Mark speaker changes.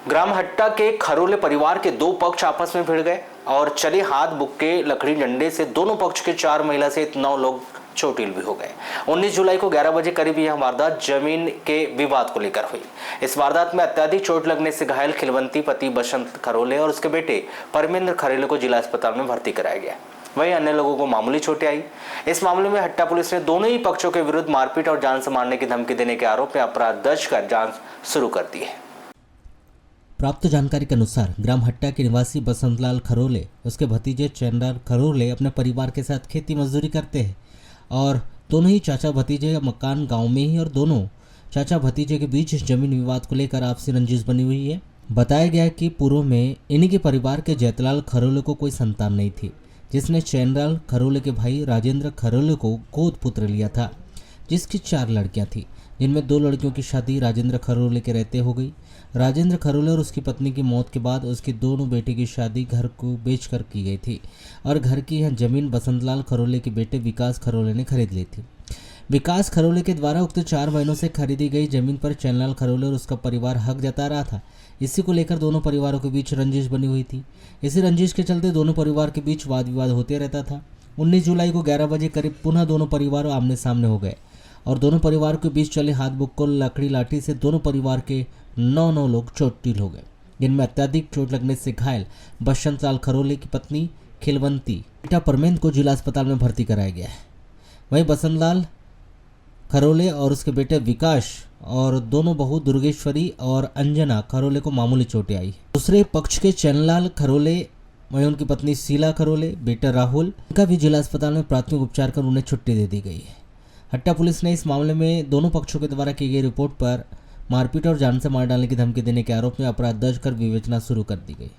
Speaker 1: ग्राम हट्टा के खरोले परिवार के दो पक्ष आपस में भिड़ गए और चले हाथ बुक्के लकड़ी डंडे से दोनों पक्ष के 4 महिला सहित 9 लोग चोटिल भी हो गए। 19 जुलाई को 11 बजे करीब यह वारदात जमीन के विवाद को लेकर हुई। इस वारदात में अत्यधिक चोट लगने से घायल खिलवंती पति बसंत खरोले और उसके बेटे परमेंद्र खरोले को जिला अस्पताल में भर्ती कराया गया। वहीं अन्य लोगों को मामूली चोटें आई। इस मामले में हट्टा पुलिस ने दोनों ही पक्षों के विरुद्ध मारपीट और जान से मारने की धमकी देने के आरोप में अपराध दर्ज कर जांच शुरू कर दी है।
Speaker 2: प्राप्त जानकारी के अनुसार ग्राम हट्टा के निवासी बसंतलाल खरोले उसके भतीजे चंद्रलाल खरोले अपने परिवार के साथ खेती मजदूरी करते हैं और दोनों ही चाचा भतीजे का मकान गांव में ही और दोनों चाचा भतीजे के बीच जमीन विवाद को लेकर आपसी रंजिश बनी हुई है। बताया गया है कि पूर्व में इन्हीं के परिवार के जयतलाल खरोले को कोई संतान नहीं थी, जिसने चंद्रलाल खरोले के भाई राजेंद्र खरोले को गोद पुत्र लिया था, जिसकी 4 लड़कियां थी, जिनमें 2 लड़कियों की शादी राजेंद्र खरोले के रहते हो गई। राजेंद्र खरोले और उसकी पत्नी की मौत के बाद उसकी दोनों बेटे की शादी घर को बेचकर की गई थी और घर की यह जमीन बसंतलाल खरोले के बेटे विकास खरोले ने खरीद ली थी। विकास खरोले के द्वारा उक्त 4 महीनों से खरीदी गई जमीन पर चंद्रलाल खरोले और उसका परिवार हक जता रहा था। इसी को लेकर दोनों परिवारों के बीच रंजिश बनी हुई थी। इसी रंजिश के चलते दोनों परिवार के बीच वाद विवाद होते रहता था। 19 जुलाई को 11 बजे करीब पुनः दोनों परिवार आमने सामने हो गए और दोनों परिवार के बीच चले हाथ बुक्को लकड़ी लाठी से दोनों परिवार के 9 लोग चोटिल हो गए, जिनमें अत्यधिक चोट लगने से घायल बसंतलाल खरोले की पत्नी खिलवंती बेटा परमेंद्र को जिला अस्पताल में भर्ती कराया गया है। वहीं बसंतलाल खरोले और उसके बेटे विकास और दोनों बहू दुर्गेश्वरी और अंजना खरोले को मामूली चोटें आई। दूसरे पक्ष के चंद्रलाल खरोले वहीं उनकी पत्नी शीला खरोले, बेटा राहुल, इनका भी जिला अस्पताल में प्राथमिक उपचार कर उन्हें छुट्टी दे दी गई है। हट्टा पुलिस ने इस मामले में दोनों पक्षों के द्वारा की गई रिपोर्ट पर मारपीट और जान से मार डालने की धमकी देने के आरोप में अपराध दर्ज कर विवेचना शुरू कर दी गई।